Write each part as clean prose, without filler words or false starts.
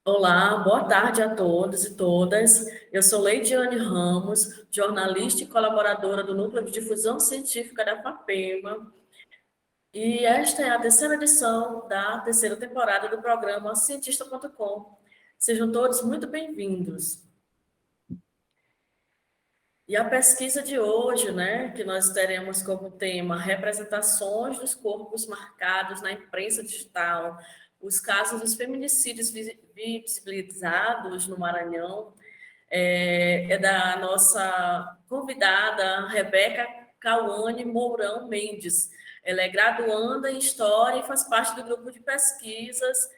Olá, boa tarde a todos e todas. Eu sou Leidiane Ramos, jornalista e colaboradora do Núcleo de Difusão Científica da FAPEMA, e esta é a terceira edição da terceira temporada do programa Cientista.com. Sejam todos muito bem-vindos. E a pesquisa de hoje, né, que nós teremos como tema representações dos corpos marcados na imprensa digital, os casos dos feminicídios visibilizados no Maranhão, é da nossa convidada Rebeca Cauane Mourão Mendes. Ela é graduanda em História e faz parte do grupo de pesquisas,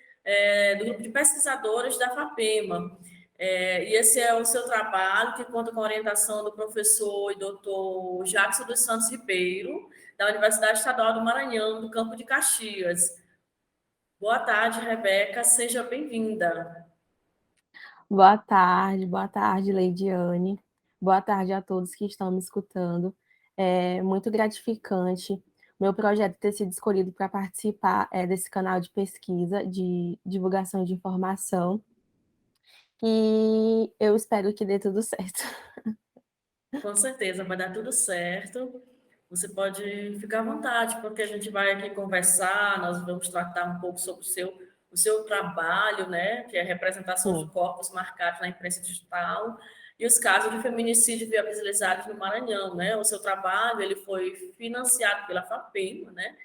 do grupo de pesquisadores da FAPEMA. E esse é o seu trabalho, que conta com a orientação do professor e doutor Jackson dos Santos Ribeiro, da Universidade Estadual do Maranhão, do Campo de Caxias. Boa tarde, Rebeca, seja bem-vinda. Boa tarde, Leidiane. Boa tarde a todos que estão me escutando. É muito gratificante meu projeto ter sido escolhido para participar desse canal de pesquisa, de divulgação de informação, e eu espero que dê tudo certo. Com certeza, vai dar tudo certo. Você pode ficar à vontade, porque a gente vai aqui conversar, nós vamos tratar um pouco sobre o seu trabalho, né, que é a representação de Sim. corpos marcados na imprensa digital e os casos de feminicídio viabilizados no Maranhão, né? O seu trabalho, ele foi financiado pela FAPEMA, né,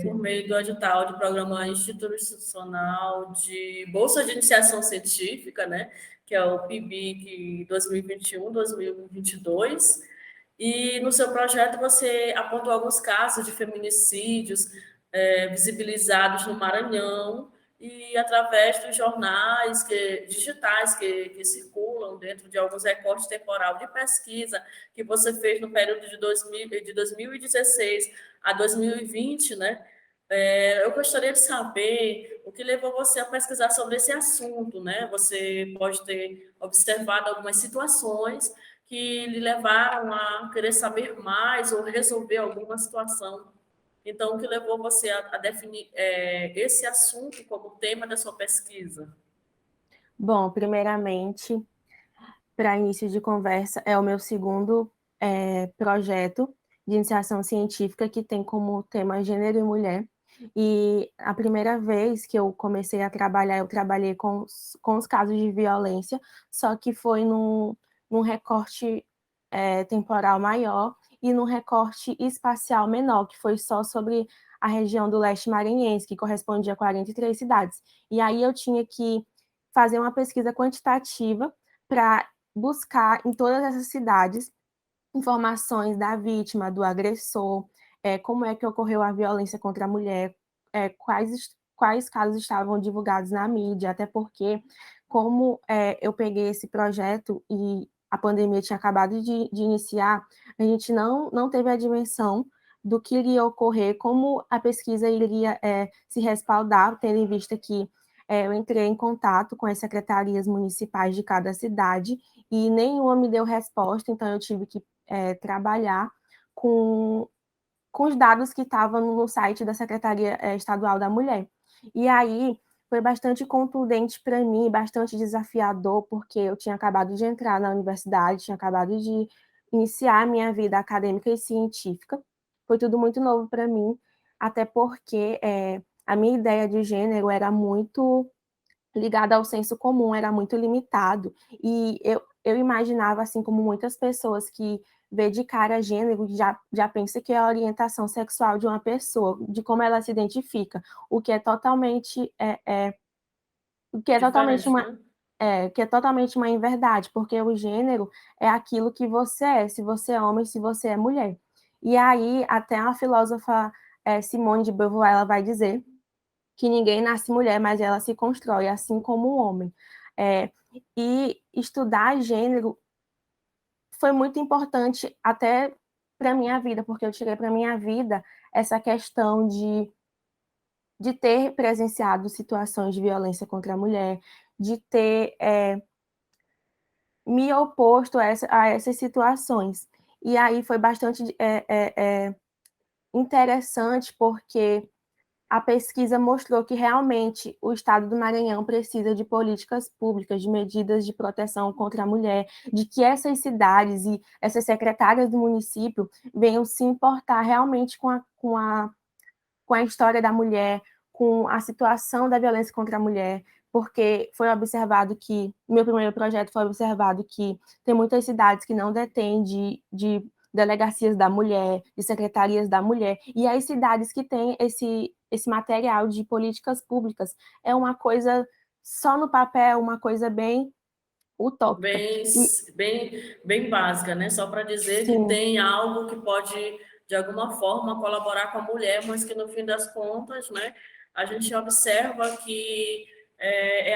por meio do edital de programa institucional de Bolsa de Iniciação Científica, né, que é o PIBIC 2021-2022. E no seu projeto você apontou alguns casos de feminicídios visibilizados no Maranhão e através dos jornais digitais que circulam dentro de alguns recortes temporal de pesquisa que você fez no período de 2016 a 2020, né? Eu gostaria de saber o que levou você a pesquisar sobre esse assunto, né? Você pode ter observado algumas situações que lhe levaram a querer saber mais ou resolver alguma situação. Então, o que levou você a definir esse assunto como tema da sua pesquisa? Bom, primeiramente, para início de conversa, é o meu segundo projeto de iniciação científica que tem como tema gênero e mulher. E a primeira vez que eu comecei a trabalhar, eu trabalhei com os casos de violência, só que foi num recorte temporal maior e num recorte espacial menor, que foi só sobre a região do leste maranhense, que correspondia a 43 cidades. E aí eu tinha que fazer uma pesquisa quantitativa para buscar em todas essas cidades informações da vítima, do agressor, como é que ocorreu a violência contra a mulher, quais casos estavam divulgados na mídia, até porque, como eu peguei esse projeto e a pandemia tinha acabado de iniciar, a gente não teve a dimensão do que iria ocorrer, como a pesquisa iria se respaldar, tendo em vista que eu entrei em contato com as secretarias municipais de cada cidade e nenhuma me deu resposta, então eu tive que trabalhar com, com os dados que estavam no site da Secretaria Estadual da Mulher. E aí foi bastante contundente para mim, bastante desafiador, porque eu tinha acabado de entrar na universidade, tinha acabado de iniciar a minha vida acadêmica e científica. Foi tudo muito novo para mim, até porque a minha ideia de gênero era muito ligada ao senso comum, era muito limitado. E eu imaginava, assim como muitas pessoas que vê de cara gênero, já pensa que é a orientação sexual de uma pessoa, de como ela se identifica, o que é totalmente, o que é totalmente Diferente, uma, né? que é totalmente uma inverdade, porque o gênero é aquilo que você é, se você é homem, se você é mulher. E aí, até a filósofa Simone de Beauvoir, ela vai dizer que ninguém nasce mulher, mas ela se constrói, assim como o homem. É, e estudar gênero foi muito importante até para minha vida, porque eu tirei para minha vida essa questão de ter presenciado situações de violência contra a mulher, de ter me oposto a essas situações. E aí foi bastante interessante, porque a pesquisa mostrou que realmente o estado do Maranhão precisa de políticas públicas, de medidas de proteção contra a mulher, de que essas cidades e essas secretárias do município venham se importar realmente com a história da mulher, com a situação da violência contra a mulher, porque foi observado que, no meu primeiro projeto foi observado que tem muitas cidades que não detêm de delegacias da mulher, de secretarias da mulher, e as cidades que têm esse material de políticas públicas é uma coisa só no papel, uma coisa bem utópica. Bem, E, bem básica, né? Só para dizer que sim, tem algo que pode, de alguma forma, colaborar com a mulher, mas que no fim das contas, né, a gente observa que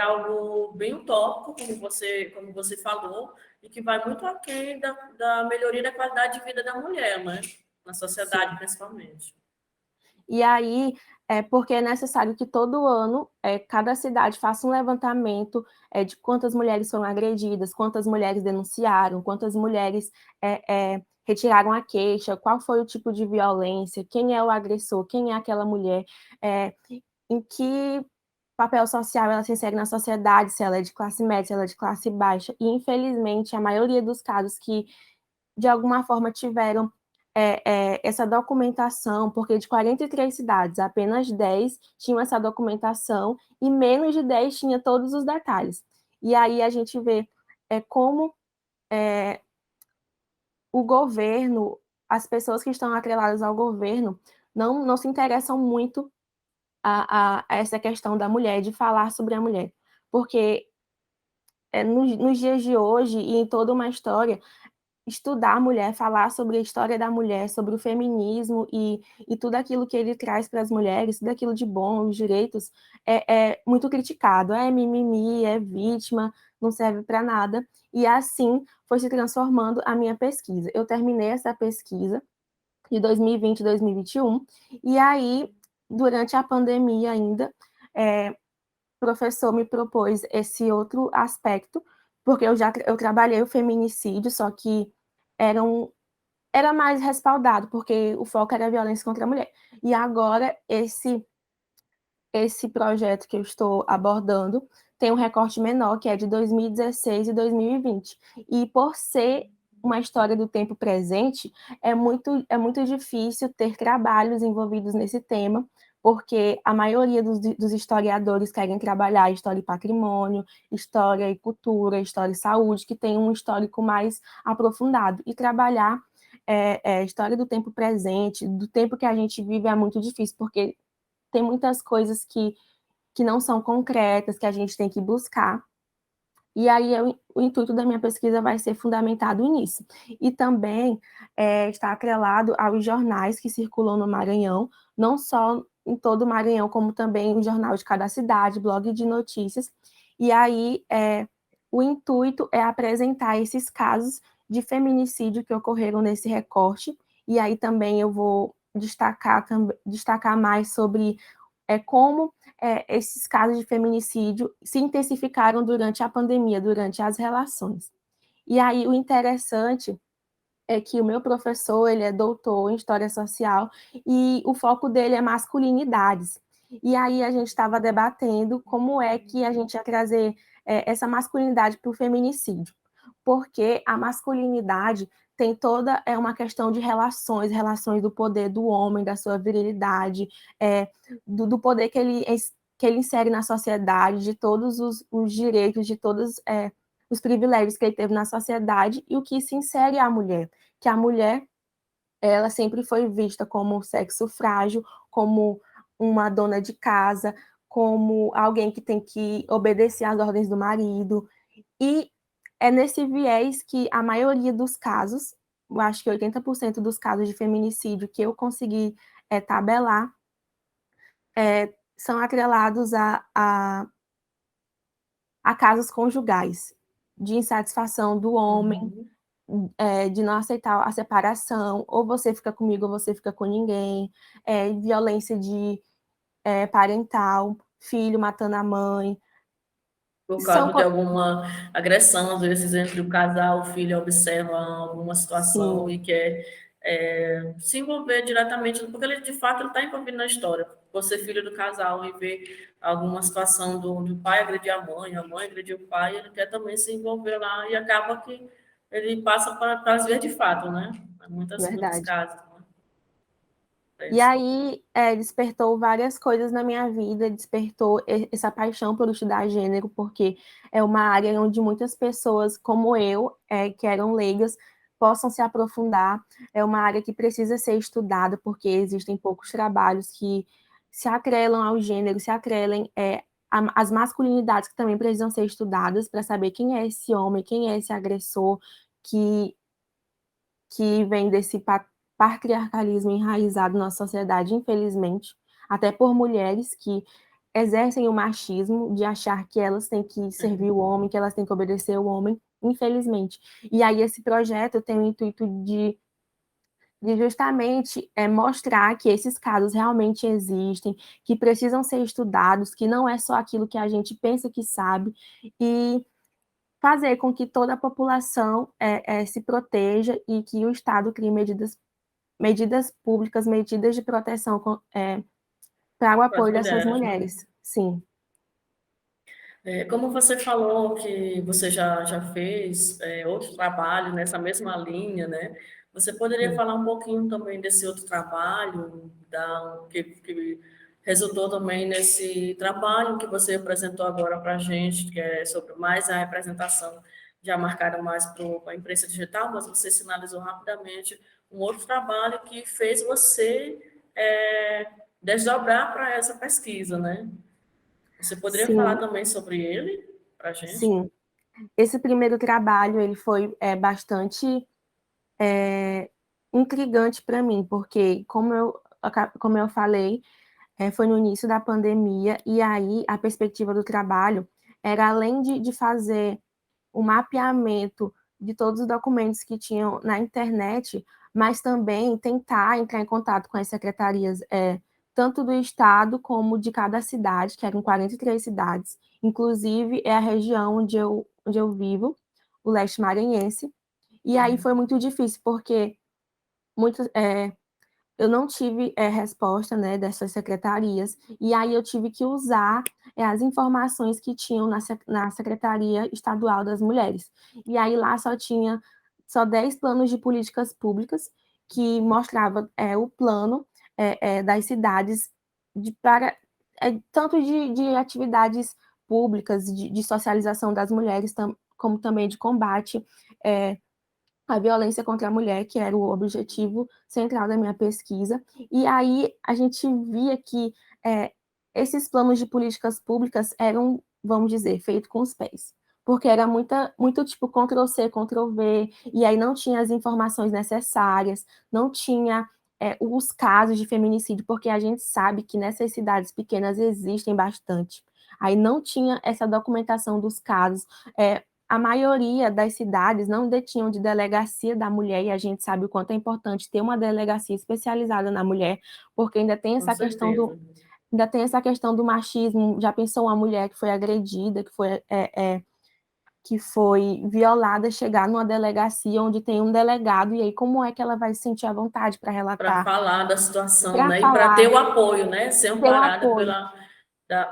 algo bem utópico, como você falou, e que vai muito aquém da melhoria da qualidade de vida da mulher, né? Na sociedade, sim. principalmente. E aí, porque é necessário que todo ano cada cidade faça um levantamento de quantas mulheres foram agredidas, quantas mulheres denunciaram, quantas mulheres retiraram a queixa, qual foi o tipo de violência, quem é o agressor, quem é aquela mulher, em que papel social ela se insere na sociedade, se ela é de classe média, se ela é de classe baixa. E, infelizmente, a maioria dos casos que de alguma forma tiveram essa documentação, porque de 43 cidades, apenas 10 tinham essa documentação e menos de 10 tinha todos os detalhes. E aí a gente vê como o governo, as pessoas que estão atreladas ao governo, não se interessam muito a essa questão da mulher, de falar sobre a mulher. Porque nos dias de hoje e em toda uma história, estudar a mulher, falar sobre a história da mulher, sobre o feminismo e tudo aquilo que ele traz para as mulheres, tudo aquilo de bom, os direitos, é muito criticado. É mimimi, é vítima, não serve para nada. E assim foi se transformando a minha pesquisa. Eu terminei essa pesquisa de 2020 e 2021, e aí, durante a pandemia ainda, o professor me propôs esse outro aspecto, porque eu trabalhei o feminicídio, só que era, um, era mais respaldado, porque o foco era a violência contra a mulher. E agora, esse projeto que eu estou abordando tem um recorte menor, que é de 2016 e 2020. E por ser uma história do tempo presente, é muito difícil ter trabalhos envolvidos nesse tema, porque a maioria dos historiadores querem trabalhar história e patrimônio, história e cultura, história e saúde, que tem um histórico mais aprofundado. E trabalhar história do tempo presente, do tempo que a gente vive, é muito difícil, porque tem muitas coisas que não são concretas, que a gente tem que buscar. E aí o intuito da minha pesquisa vai ser fundamentado nisso. E também está atrelado aos jornais que circulam no Maranhão, não só em todo o Maranhão, como também o jornal de cada cidade, blog de notícias. E aí o intuito é apresentar esses casos de feminicídio que ocorreram nesse recorte. E aí também eu vou destacar mais sobre como esses casos de feminicídio se intensificaram durante a pandemia, durante as relações. E aí o interessante é que o meu professor, ele é doutor em História Social e o foco dele é masculinidades. E aí a gente estava debatendo como é que a gente ia trazer essa masculinidade para o feminicídio, porque a masculinidade tem toda uma questão de relações, relações do poder do homem, da sua virilidade, do poder que ele insere na sociedade, de todos os direitos, de todos os privilégios que ele teve na sociedade e o que se insere à mulher, que a mulher ela sempre foi vista como um sexo frágil, como uma dona de casa, como alguém que tem que obedecer às ordens do marido. E é nesse viés que a maioria dos casos, eu acho que 80% dos casos de feminicídio que eu consegui tabelar, são atrelados a casos conjugais, de insatisfação do homem, Uhum. de não aceitar a separação, ou você fica comigo ou você fica com ninguém, violência parental, filho matando a mãe. Por São, causa de alguma agressão, às vezes, entre o casal, o filho observa alguma situação sim, e quer se envolver diretamente, porque ele, de fato, ele está envolvido na história. por ser filho do casal e ver alguma situação do pai agredir a mãe agredir o pai, ele quer também se envolver lá e acaba que ele passa para as vias de fato, né? Muitos Verdade. casos, né? É E isso. aí, despertou várias coisas na minha vida, despertou essa paixão por estudar gênero, porque é uma área onde muitas pessoas, como eu, que eram leigas, possam se aprofundar. É uma área que precisa ser estudada, porque existem poucos trabalhos que se atrelam ao gênero, se atrelem às masculinidades que também precisam ser estudadas para saber quem é esse homem, quem é esse agressor que vem desse patriarcalismo enraizado na sociedade, infelizmente, até por mulheres que exercem o machismo de achar que elas têm que servir o homem, que elas têm que obedecer o homem, infelizmente. E aí esse projeto tem o intuito de justamente mostrar que esses casos realmente existem, que precisam ser estudados, que não é só aquilo que a gente pensa que sabe, e fazer com que toda a população se proteja e que o Estado crie medidas públicas, medidas de proteção para o Para as apoio dessas mulheres, né? mulheres. Sim, Como você falou que você já fez outro trabalho nessa mesma linha, né? Você poderia sim. falar um pouquinho também desse outro trabalho, que resultou também nesse trabalho que você apresentou agora para a gente, que é sobre mais a representação, já marcada mais para a imprensa digital, mas você sinalizou rapidamente um outro trabalho que fez você desdobrar para essa pesquisa, né? Você poderia falar Sim, também sobre ele para a gente? sim. Esse primeiro trabalho ele foi bastante intrigante para mim, porque como eu falei, foi no início da pandemia, e aí a perspectiva do trabalho era além de fazer o mapeamento de todos os documentos que tinham na internet, mas também tentar entrar em contato com as secretarias, tanto do estado como de cada cidade, que eram 43 cidades, inclusive é a região onde eu vivo, o leste maranhense, e aí foi muito difícil, porque muitos, eu não tive resposta, né, dessas secretarias, e aí eu tive que usar as informações que tinham na Secretaria Estadual das Mulheres. E aí lá só tinha só 10 planos de políticas públicas que mostrava o plano das cidades para tanto de atividades públicas, de socialização das mulheres, como também de combate é, a violência contra a mulher, que era o objetivo central da minha pesquisa. E aí a gente via que esses planos de políticas públicas eram, vamos dizer, feitos com os pés. Porque era muito tipo Ctrl-C, Ctrl-V, e aí não tinha as informações necessárias, não tinha os casos de feminicídio, porque a gente sabe que nessas cidades pequenas existem bastante. Aí não tinha essa documentação dos casos, a maioria das cidades não detinham de delegacia da mulher, e a gente sabe o quanto é importante ter uma delegacia especializada na mulher, porque Com certeza. ainda tem essa questão do machismo. Já pensou uma mulher que foi agredida, que foi violada, chegar numa delegacia onde tem um delegado, e aí como é que ela vai se sentir à vontade para Para relatar, falar da situação, para né? E para ter falar, o apoio, né? Ser ter o amparada apoio?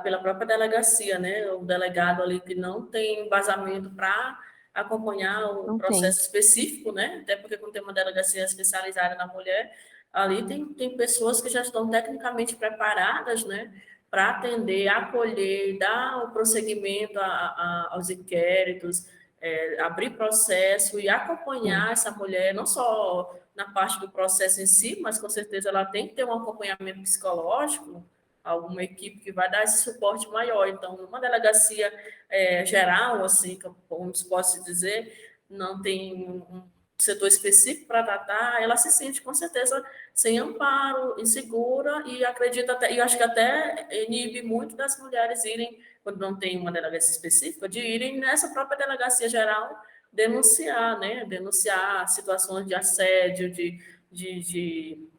pela própria delegacia, né? O delegado ali que não tem embasamento para acompanhar o Não tem. processo específico, né? Até porque quando tem uma delegacia especializada na mulher, ali tem pessoas que já estão tecnicamente preparadas, né? Para atender, acolher, dar o prosseguimento aos inquéritos, abrir processo e Sim, acompanhar essa mulher, não só na parte do processo em si, mas com certeza ela tem que ter um acompanhamento psicológico, alguma equipe que vai dar esse suporte maior. Então, uma delegacia geral, assim, como se possa dizer, não tem um setor específico para tratar, ela se sente com certeza sem amparo, insegura e acredita até, e acho que até inibe muito das mulheres irem, quando não tem uma delegacia específica, de irem nessa própria delegacia geral denunciar, né? Denunciar situações de assédio, de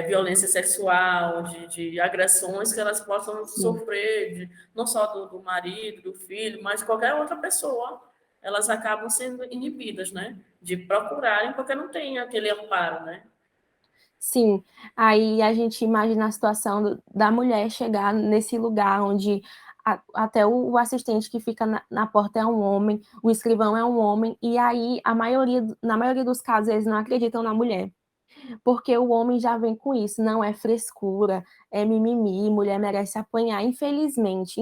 violência sexual, de agressões que elas possam sim. sofrer, não só do marido, do filho, mas de qualquer outra pessoa. Elas acabam sendo inibidas, né? De procurarem, porque não tem aquele amparo, né? Sim, aí a gente imagina a situação da mulher chegar nesse lugar onde até o assistente que fica na porta é um homem, o escrivão é um homem, e aí na maioria dos casos eles não acreditam na mulher, porque o homem já vem com isso, não é frescura, é mimimi, mulher merece apanhar, infelizmente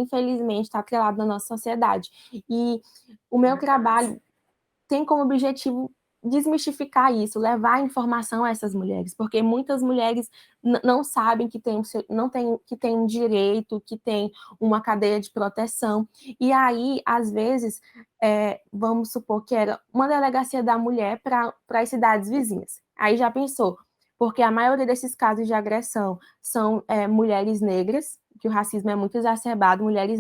está atrelado na nossa sociedade. E o meu Verdade. trabalho tem como objetivo desmistificar isso, levar informação a essas mulheres, porque muitas mulheres não sabem que tem, não tem, que tem um direito, que tem uma cadeia de proteção, e aí, às vezes, vamos supor que era uma delegacia da mulher para as cidades vizinhas. Aí já pensou, porque a maioria desses casos de agressão são mulheres negras, que o racismo é muito exacerbado, mulheres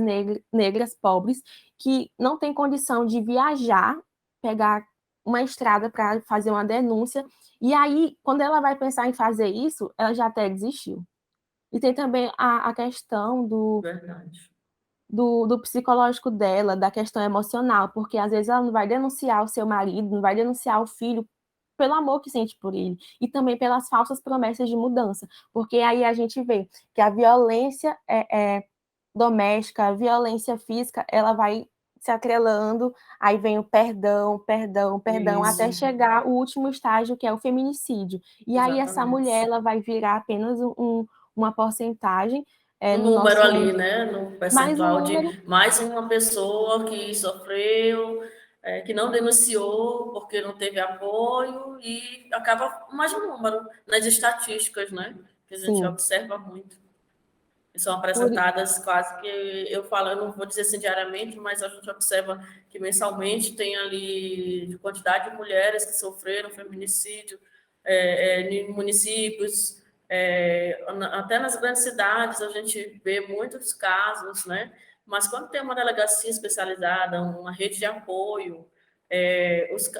negras pobres, que não têm condição de viajar, pegar uma estrada para fazer uma denúncia, e aí, quando ela vai pensar em fazer isso, ela já até desistiu. E tem também a questão Verdade. do psicológico dela, da questão emocional, porque às vezes ela não vai denunciar o seu marido, não vai denunciar o filho pelo amor que sente por ele, e também pelas falsas promessas de mudança, porque aí a gente vê que a violência doméstica, a violência física, ela vai se atrelando, aí vem o perdão, perdão, perdão, até Isso, chegar o último estágio, que é o feminicídio. E aí essa mulher, exatamente. ela vai virar apenas uma porcentagem Um no número nosso... ali, né? No Mais um percentual número, de mais uma pessoa que sofreu, que não denunciou porque não teve apoio e acaba mais um número nas estatísticas, né? Que a gente sim. observa muito. E são Por, apresentadas quase que, eu falo, eu não vou dizer assim diariamente, mas a gente observa que mensalmente tem ali quantidade de mulheres que sofreram feminicídio em municípios, até nas grandes cidades a gente vê muitos casos, né? Mas quando tem uma delegacia especializada, uma rede de apoio,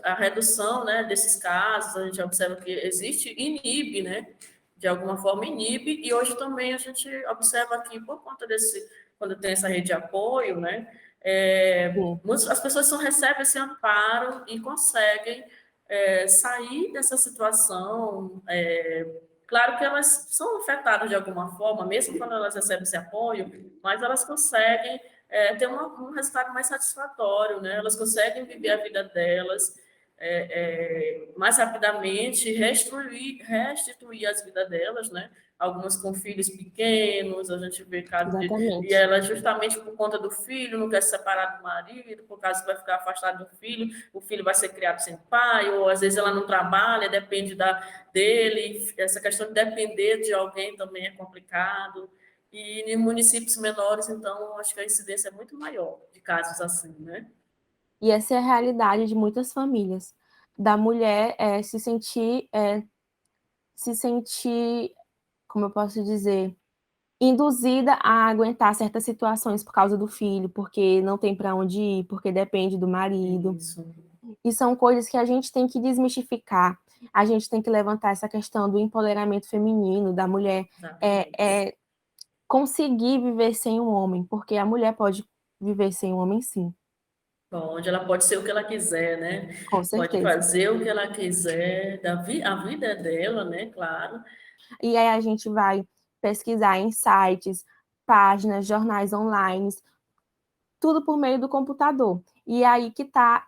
a redução, né, desses casos, a gente observa que existe, inibe, né? De alguma forma inibe, e hoje também a gente observa que, por conta desse, quando tem essa rede de apoio, né, sim, as pessoas só recebem esse amparo e conseguem sair dessa situação. Claro que elas são afetadas de alguma forma, mesmo quando elas recebem esse apoio, mas elas conseguem ter um resultado mais satisfatório, né? Elas conseguem viver a vida delas, mais rapidamente, restituir as vidas delas, né? Algumas com filhos pequenos, a gente vê casos de. E exatamente. ela, justamente por conta do filho, não quer se separar do marido, por causa que vai ficar afastada do filho, o filho vai ser criado sem pai, ou às vezes ela não trabalha, depende dele. Essa questão de depender de alguém também é complicado. E em municípios menores, então, acho que a incidência é muito maior de casos assim, né? E essa é a realidade de muitas famílias, da mulher se sentir, como eu posso dizer, induzida a aguentar certas situações por causa do filho, porque não tem para onde ir, porque depende do marido. Isso, E são coisas que a gente tem que desmistificar. A gente tem que levantar essa questão do empoderamento feminino, da mulher exatamente. conseguir viver sem um homem, porque a mulher pode viver sem um homem, sim, Bom, onde ela pode ser o que ela quiser, né? com Pode certeza. fazer o que ela quiser, a vida é dela, né? Claro. E aí a gente vai pesquisar em sites, páginas, jornais online, tudo por meio do computador. E aí que está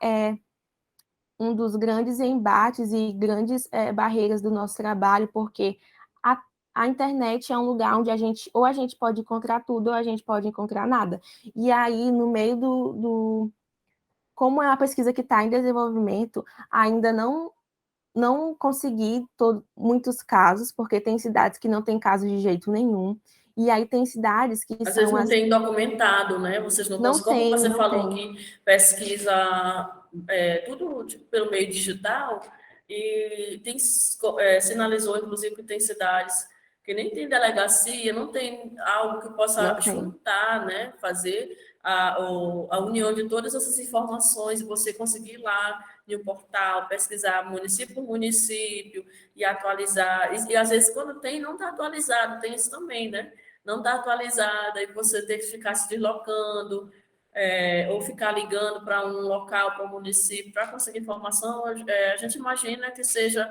um dos grandes embates e grandes barreiras do nosso trabalho, porque a, a internet é um lugar onde ou a gente pode encontrar tudo, ou a gente pode encontrar nada. E aí, no meio como é uma pesquisa que está em desenvolvimento, ainda não consegui muitos casos, porque tem cidades que não tem casos de jeito nenhum, e aí tem cidades que Às vezes são não as... tem documentado, né? Vocês não Não conseguem, como tem, você não falou tem. que pesquisa tudo tipo, pelo meio digital, e tem, sinalizou, inclusive, que tem cidades que nem tem delegacia, não tem algo que possa Não tem. juntar, né? Fazer a união de todas essas informações e você conseguir ir lá em um portal, pesquisar município por município e atualizar. E às vezes, quando tem, não está atualizado, tem isso também, né? Não está atualizada e você tem que ficar se deslocando, ou ficar ligando para um local, para um município, para conseguir informação, a gente imagina que seja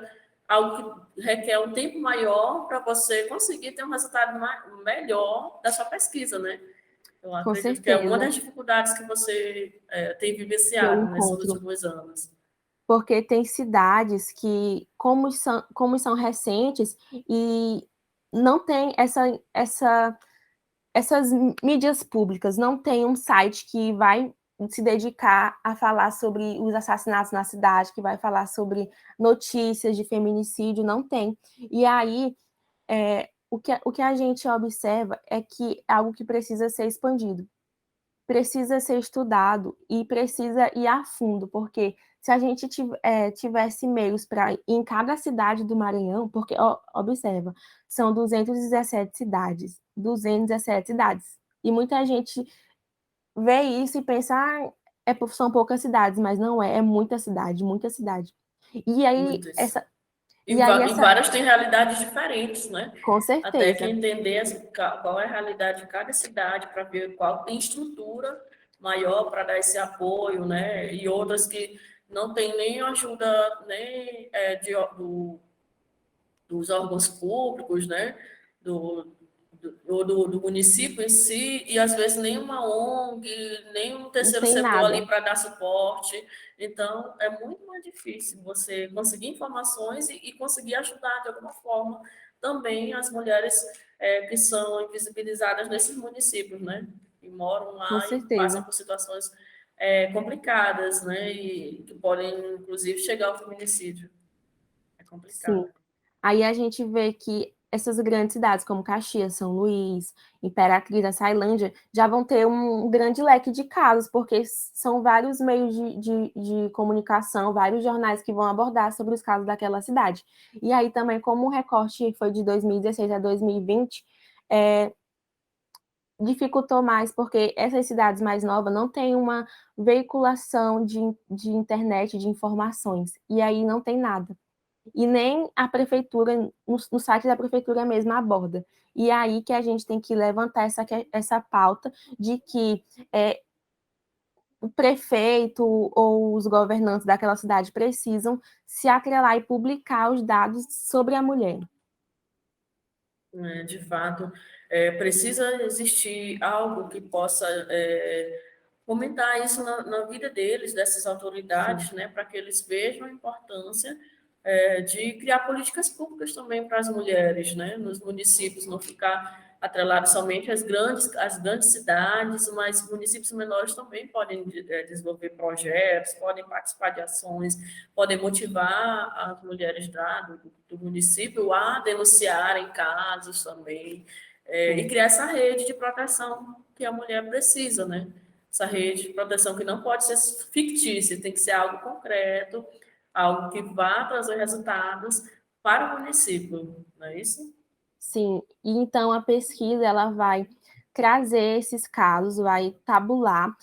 algo que requer um tempo maior para você conseguir ter um resultado melhor da sua pesquisa, né? Eu Com acredito que é uma certeza, das dificuldades que você tem que eu vivenciado nesses encontro. últimos anos. Porque tem cidades que, como são recentes, e não tem essas mídias públicas, não tem um site que vai se dedicar a falar sobre os assassinatos na cidade, que vai falar sobre notícias de feminicídio, não tem. E aí, o que a gente observa é que é algo que precisa ser expandido, precisa ser estudado e precisa ir a fundo, porque se a gente tivesse meios para em cada cidade do Maranhão, porque observa, são 217 cidades, 217 cidades, e muita gente vê isso e pensa, são poucas cidades, mas não é, é muita cidade, muita cidade. E aí Muitas. essa, e aí E essa, várias têm realidades diferentes, né? com Até que certeza, entender qual é a realidade de cada cidade, para ver qual tem estrutura maior para dar esse apoio, né? E outras que não tem nem ajuda nem dos órgãos públicos, né? Do, do município em si, e às vezes nenhuma ONG, nenhum não terceiro tem setor ali nada, para dar suporte. Então, é muito mais difícil você conseguir informações e conseguir ajudar de alguma forma também as mulheres que são invisibilizadas nesses municípios, né? Que moram com lá e passam certeza, por situações complicadas, né? E que podem, inclusive, chegar ao feminicídio. É complicado. sim. Aí a gente vê que essas grandes cidades, como Caxias, São Luís, Imperatriz, Açailândia, já vão ter um grande leque de casos, porque são vários meios de comunicação, vários jornais que vão abordar sobre os casos daquela cidade. E aí também, como o recorte foi de 2016 a 2020, é, dificultou mais, porque essas cidades mais novas não têm uma veiculação de internet, de informações, e aí não tem nada e nem a prefeitura, no site da prefeitura mesmo aborda. E é aí que a gente tem que levantar essa pauta de que o prefeito ou os governantes daquela cidade precisam se atrelar e publicar os dados sobre a mulher. De fato, precisa existir algo que possa fomentar isso na vida deles, dessas Sim, autoridades, né, para que eles vejam a importância de criar políticas públicas também para as mulheres, né, nos municípios, não ficar atrelado somente às grandes cidades, mas municípios menores também podem desenvolver projetos, podem participar de ações, podem motivar as mulheres do município a denunciarem casos também, e sim. criar essa rede de proteção que a mulher precisa, né? Essa rede de proteção que não pode ser fictícia, tem que ser algo concreto, algo que vá trazer resultados para o município, não é isso? Sim, e então a pesquisa ela vai trazer esses casos, vai tabular,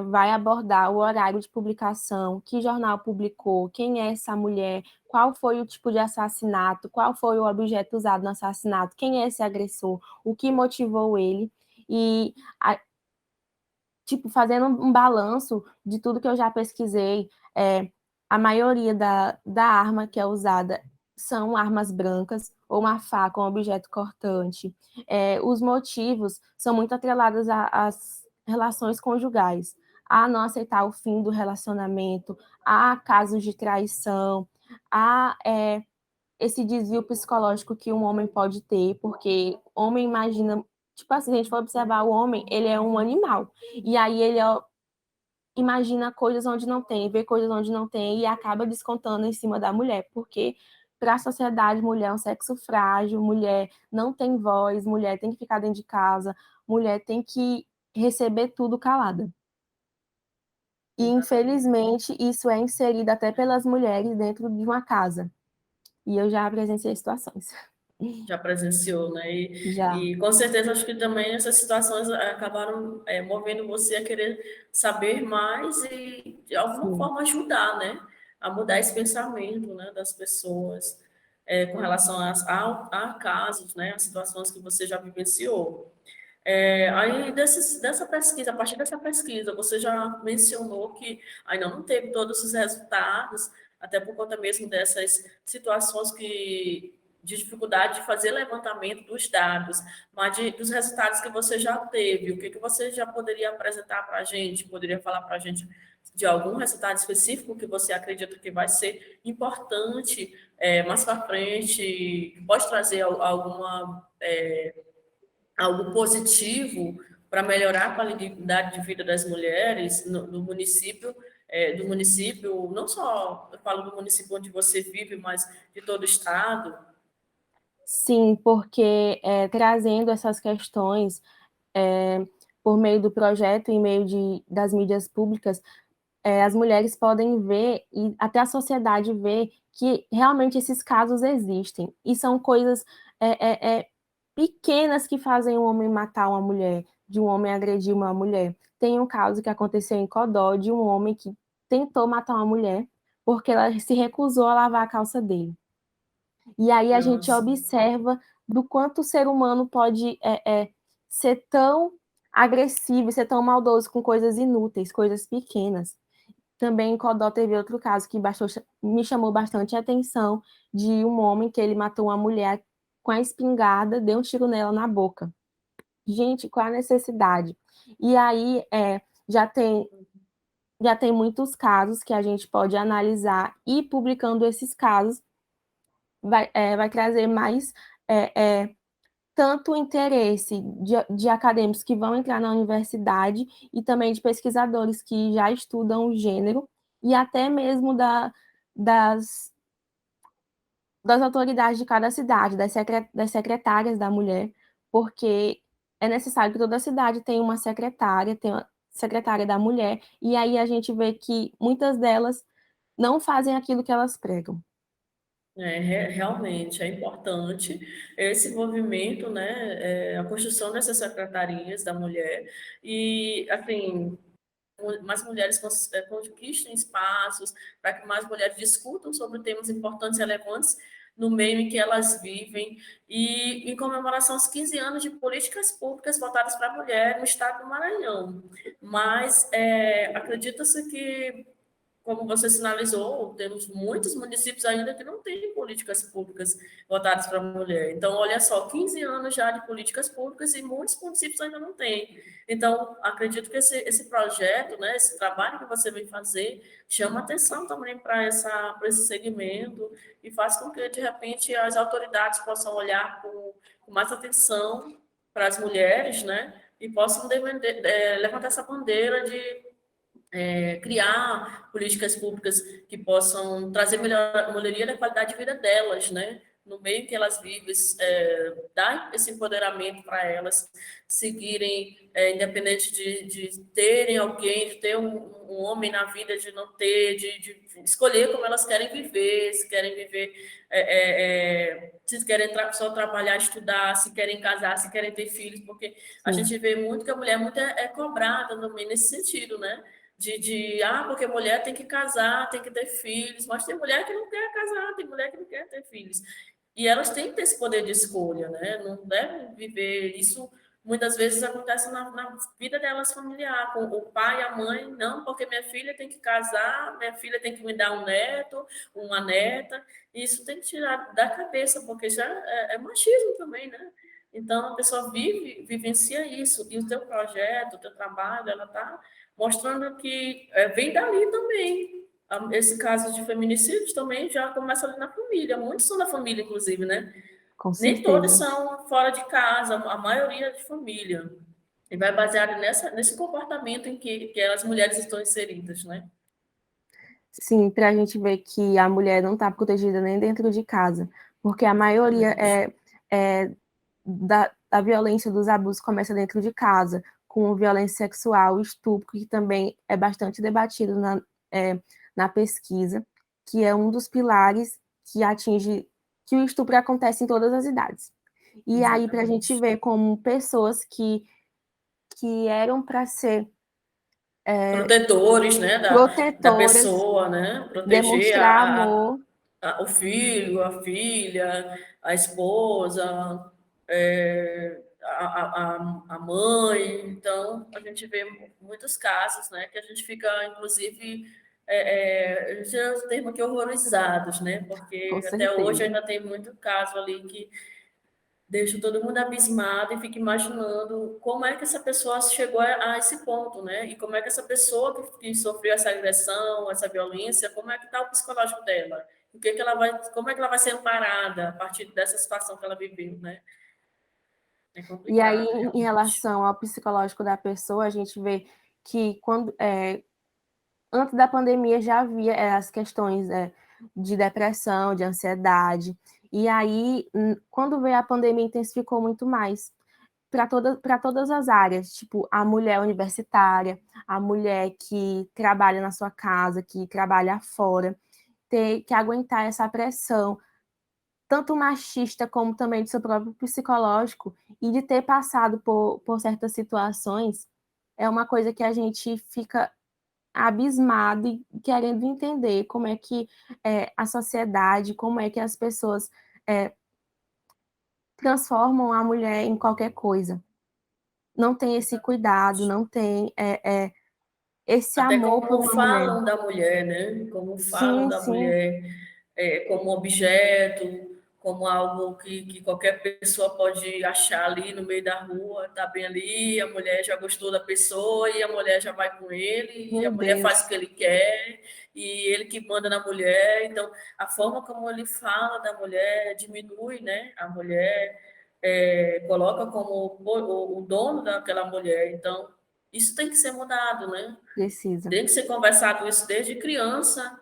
vai abordar o horário de publicação, que jornal publicou, quem é essa mulher, qual foi o tipo de assassinato, qual foi o objeto usado no assassinato, quem é esse agressor, o que motivou ele, e tipo, fazendo um balanço de tudo que eu já pesquisei, a maioria da arma que é usada são armas brancas, ou uma faca, um objeto cortante. Os motivos são muito atrelados às relações conjugais, a não aceitar o fim do relacionamento, a casos de traição, a esse desvio psicológico que um homem pode ter, porque homem imagina, tipo assim, se a gente for observar o homem, ele é um animal, e aí ele imagina coisas onde não tem, vê coisas onde não tem e acaba descontando em cima da mulher, porque para a sociedade, mulher é um sexo frágil, mulher não tem voz, mulher tem que ficar dentro de casa, mulher tem que receber tudo calada. E, Exatamente. infelizmente, isso é inserido até pelas mulheres dentro de uma casa. E eu já presenciei situações. Já presenciou, né? Já, E com certeza acho que também essas situações acabaram movendo você a querer saber mais e de alguma sim. forma ajudar, né? A mudar esse pensamento, né, das pessoas com relação a casos, né? A situações que você já vivenciou. Aí, dessa pesquisa, a partir dessa pesquisa, você já mencionou que ainda não teve todos os resultados, até por conta mesmo dessas situações de dificuldade de fazer levantamento dos dados, mas dos resultados que você já teve, o que, que você já poderia apresentar para a gente? Poderia falar para a gente de algum resultado específico que você acredita que vai ser importante mais para frente, que pode trazer algo positivo para melhorar a qualidade de vida das mulheres no município, do município, não só, eu falo do município onde você vive, mas de todo o estado? Sim, porque trazendo essas questões por meio do projeto e meio das mídias públicas, as mulheres podem ver e até a sociedade ver que realmente esses casos existem e são coisas pequenas que fazem um homem matar uma mulher, de um homem agredir uma mulher. Tem um caso que aconteceu em Codó de um homem que tentou matar uma mulher porque ela se recusou a lavar a calça dele. E aí a gente Nossa. observa do quanto o ser humano pode ser tão agressivo, ser tão maldoso com coisas inúteis, coisas pequenas. Também em Codó teve outro caso que me chamou bastante a atenção, de um homem que ele matou uma mulher com a espingarda, deu um tiro nela na boca. Gente, qual a necessidade? E aí já tem, já tem muitos casos que a gente pode analisar e publicando esses casos vai trazer mais tanto interesse de acadêmicos que vão entrar na universidade e também de pesquisadores que já estudam o gênero e até mesmo das, das autoridades de cada cidade, das secretárias da mulher, porque é necessário que toda cidade tenha uma secretária da mulher, e aí a gente vê que muitas delas não fazem aquilo que elas pregam. Realmente é importante esse movimento, né, a construção dessas secretarias da mulher e, assim, mais mulheres conquistem espaços para que mais mulheres discutam sobre temas importantes e relevantes no meio em que elas vivem e em comemoração aos 15 anos de políticas públicas voltadas para a mulher no estado do Maranhão. Mas acredita-se que, como você sinalizou, temos muitos municípios ainda que não têm políticas públicas voltadas para a mulher. Então, olha só, 15 anos já de políticas públicas e muitos municípios ainda não têm. Então, acredito que esse projeto, né, esse trabalho que você vem fazer, chama atenção também para esse segmento e faz com que, de repente, as autoridades possam olhar com mais atenção para as mulheres, né, e possam levantar essa bandeira de criar políticas públicas que possam trazer melhoria da qualidade de vida delas, né? No meio que elas vivem, dar esse empoderamento para elas seguirem, independente de terem alguém, de ter um homem na vida, de não ter, de escolher como elas querem viver, se querem viver, se querem só trabalhar, estudar, se querem casar, se querem ter filhos, porque a Sim. gente vê muito que a mulher muito é cobrada também nesse sentido, né? Porque mulher tem que casar, tem que ter filhos, mas tem mulher que não quer casar, tem mulher que não quer ter filhos. E elas têm que ter esse poder de escolha, né? Não devem viver isso. Muitas vezes acontece na vida delas familiar, com o pai e a mãe, não, porque minha filha tem que casar, minha filha tem que me dar um neto, uma neta. Isso tem que tirar da cabeça, porque já é machismo também, né? Então, a pessoa vivencia isso. E o teu projeto, o teu trabalho, ela está mostrando que vem dali também. Esse caso de feminicídios também já começa ali na família. Muitos são da família, inclusive, né? Com Nem todos certeza. são fora de casa, a maioria é de família. E vai baseado nesse comportamento em que as mulheres estão inseridas, né? Sim, para a gente ver que a mulher não está protegida nem dentro de casa, porque a maioria Exatamente. da violência, dos abusos começa dentro de casa, com violência sexual, estupro, que também é bastante debatido na pesquisa, que é um dos pilares que o estupro acontece em todas as idades. E aí, para a gente Exatamente. ver como pessoas que eram para ser Protetores, né, da protetoras, pessoa, né? Proteger demonstrar amor. o filho, a filha, a esposa, a mãe. Então, a gente vê muitos casos, né, que a gente fica, inclusive, esse é o termo aqui, horrorizados, né? Com Porque até hoje certeza. ainda tem muito caso ali que deixa todo mundo abismado e fica imaginando como é que essa pessoa chegou a esse ponto, né? E como é que essa pessoa que sofreu essa agressão, essa violência, como é que está o psicológico dela? O que que ela vai, como é que ela vai ser amparada a partir dessa situação que ela viveu, né? É E aí, complicado, em realmente. relação ao psicológico da pessoa, a gente vê que antes da pandemia já havia as questões de depressão, de ansiedade, e aí, quando veio a pandemia, intensificou muito mais para todas as áreas, tipo a mulher universitária, a mulher que trabalha na sua casa, que trabalha fora, ter que aguentar essa pressão, tanto machista como também do seu próprio psicológico, e de ter passado por certas situações, é uma coisa que a gente fica abismado e querendo entender como é que a sociedade, como é que as pessoas transformam a mulher em qualquer coisa. Não tem esse cuidado, não tem esse Até amor por como uma mulher. falam da mulher, né? Como falam Sim, da sim, mulher como objeto, como algo que qualquer pessoa pode achar ali no meio da rua, tá bem ali, a mulher já gostou da pessoa e a mulher já vai com ele, e a meu mulher faz o Deus, que ele quer, e ele que manda na mulher. Então, a forma como ele fala da mulher diminui, né? A mulher coloca como o dono daquela mulher. Então, isso tem que ser mudado, né? precisa. Tem que ser conversado isso desde criança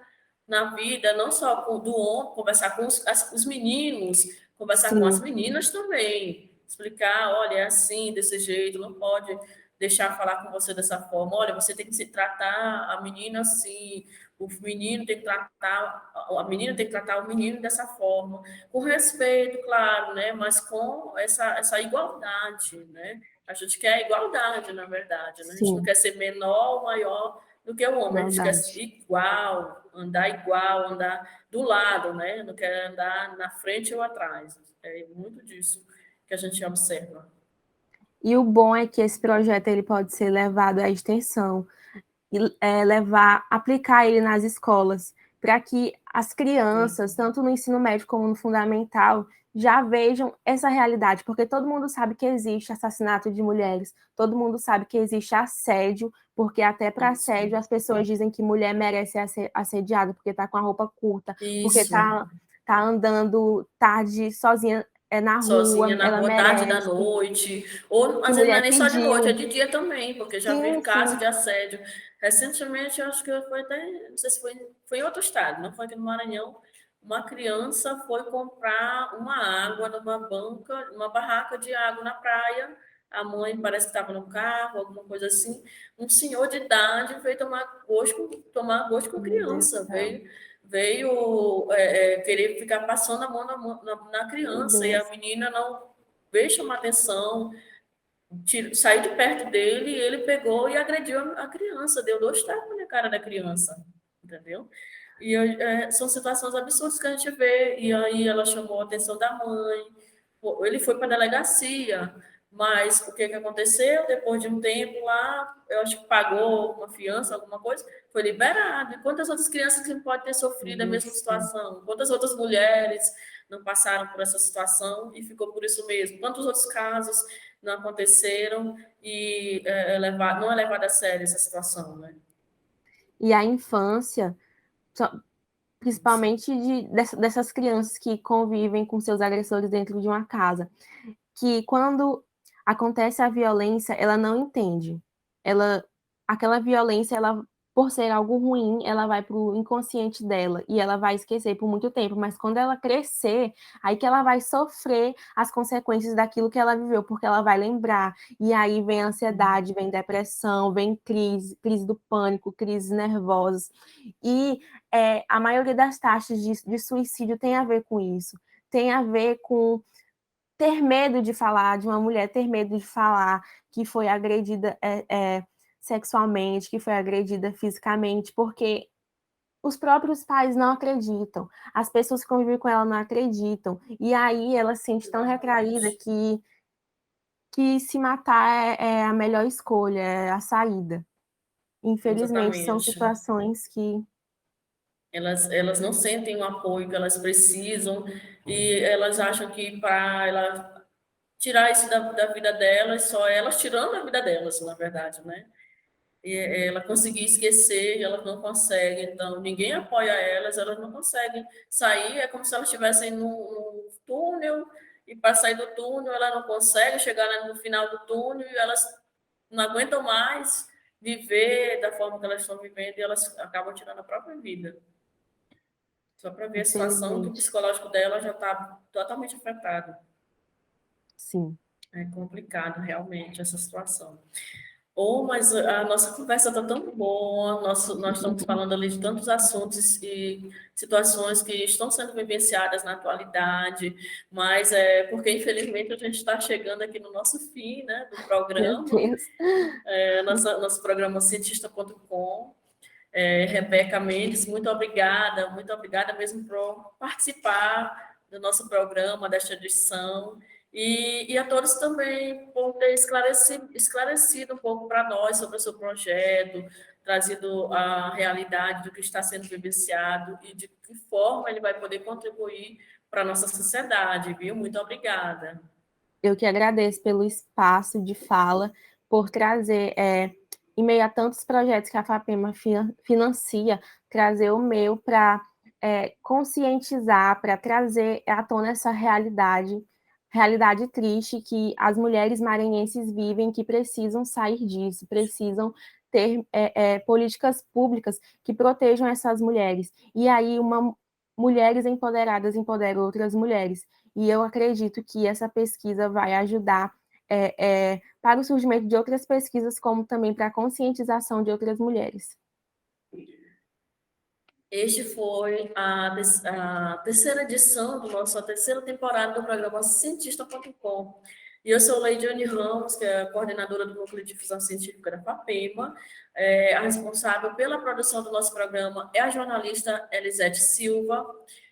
na vida, não só do homem, conversar com os meninos, conversar com as Sim, meninas também, explicar, olha, é assim, desse jeito, não pode deixar falar com você dessa forma, olha, você tem que se tratar a menina assim, o menino tem que tratar, a menina tem que tratar o menino dessa forma, com respeito, claro, né, mas com essa igualdade, né? A gente quer igualdade, na verdade, né? A gente não sim, quer ser menor ou maior do que o homem, a gente quer ser igualdade. igual, andar do lado, né? Não quer andar na frente ou atrás. É muito disso que a gente observa. E o bom é que esse projeto ele pode ser levado à extensão, e aplicar ele nas escolas, para que as crianças, Sim. tanto no ensino médio como no fundamental, já vejam essa realidade, porque todo mundo sabe que existe assassinato de mulheres, todo mundo sabe que existe assédio, porque até para Isso. assédio as pessoas dizem que mulher merece ser assediada porque está com a roupa curta, porque Isso. tá andando tarde sozinha na Sozinha rua, na ela rua, tarde da merece, noite, ou que às vezes não é mulher nem só de noite, é pediu. de dia também, porque já vi Sim, casos sim, de assédio. Recentemente, eu acho que foi até, não sei se foi em outro estado, não foi aqui no Maranhão, uma criança foi comprar uma água numa banca, numa barraca de água na praia, a mãe parece que estava no carro, alguma coisa assim, um senhor de idade veio tomar gosto com a meu Deus do criança, céu, veio querer ficar passando a mão na meu criança e a Deus. menina não veio chamar atenção, saiu de perto dele e ele pegou e agrediu a criança, deu 2 tapas na cara da criança, entendeu? E são situações absurdas que a gente vê, e aí ela chamou a atenção da mãe, ele foi para a delegacia, mas o que, que aconteceu? Depois de um tempo lá, eu acho que pagou uma fiança, alguma coisa, foi liberado. E quantas outras crianças que podem ter Meu sofrido a Deus mesma do céu. situação? Quantas outras mulheres não passaram por essa situação e ficou por isso mesmo? Quantos outros casos não aconteceram e não é levada a sério essa situação, né? E a infância, principalmente dessas crianças que convivem com seus agressores dentro de uma casa, que quando acontece a violência, ela não entende. Ela, aquela violência, ela, por ser algo ruim, ela vai para o inconsciente dela e ela vai esquecer por muito tempo. Mas quando ela crescer, aí que ela vai sofrer as consequências daquilo que ela viveu, porque ela vai lembrar. E aí vem ansiedade, vem depressão, vem crise do pânico, crises nervosas. E a maioria das taxas de suicídio tem a ver com isso. Tem a ver com ter medo de falar, de uma mulher ter medo de falar que foi agredida sexualmente, que foi agredida fisicamente, porque os próprios pais não acreditam, as pessoas que convivem com ela não acreditam, e aí ela se sente tão retraída Exatamente. que se matar a melhor escolha, é a saída. Infelizmente, são Exatamente. situações que Elas não sentem o apoio que elas precisam e elas acham que para ela tirar isso da vida delas, só elas tirando a vida delas, na verdade, né? E ela conseguir esquecer, elas não conseguem, então ninguém apoia elas não conseguem sair, é como se elas estivessem num túnel, e para sair do túnel, ela não consegue chegar no final do túnel, e elas não aguentam mais viver da forma que elas estão vivendo, e elas acabam tirando a própria vida. Só para ver a situação que o Infelizmente. psicológico dela já está totalmente afetado. Sim. É complicado, realmente, essa situação. Oh, mas a nossa conversa está tão boa, nós estamos falando ali de tantos assuntos e situações que estão sendo vivenciadas na atualidade, mas é porque, infelizmente, a gente está chegando aqui no nosso fim, né, do Meu programa, Deus. nosso programa cientista.com. Rebeca Mendes, muito obrigada mesmo por participar do nosso programa, desta edição, e a todos também por ter esclarecido um pouco para nós sobre o seu projeto, trazido a realidade do que está sendo vivenciado e de que forma ele vai poder contribuir para a nossa sociedade, viu? Muito obrigada. Eu que agradeço pelo espaço de fala, por trazer, em meio a tantos projetos que a FAPEMA financia, trazer o meu para conscientizar, para trazer à tona essa realidade triste que as mulheres maranhenses vivem, que precisam sair disso, precisam ter políticas públicas que protejam essas mulheres. E aí, mulheres empoderadas empoderam outras mulheres. E eu acredito que essa pesquisa vai ajudar para o surgimento de outras pesquisas, como também para a conscientização de outras mulheres. Este foi a terceira edição a terceira temporada do programa Cientista.com. E eu sou Leidiane Ramos, que é a coordenadora do Núcleo de Difusão Científica da FAPEMA. A responsável pela produção do nosso programa é a jornalista Elisete Silva.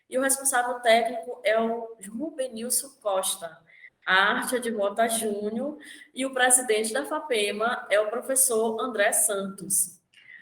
E o responsável técnico é o Rubenilson Costa. A arte é de Mota Júnior. E o presidente da FAPEMA é o professor André Santos.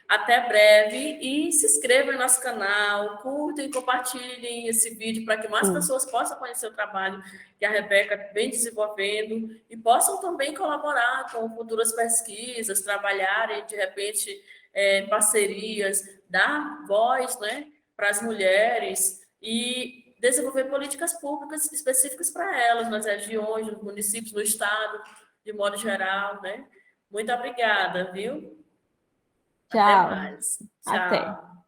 Até breve e se inscrevam no nosso canal, curtem e compartilhem esse vídeo para que mais Sim. pessoas possam conhecer o trabalho que a Rebeca vem desenvolvendo e possam também colaborar com futuras pesquisas, trabalharem, de repente, em parcerias, dar voz, né, para as mulheres e desenvolver políticas públicas específicas para elas, nas regiões, nos municípios, no estado, de modo geral, né? Muito obrigada, viu? Até Tchau. mais. Até. Tchau.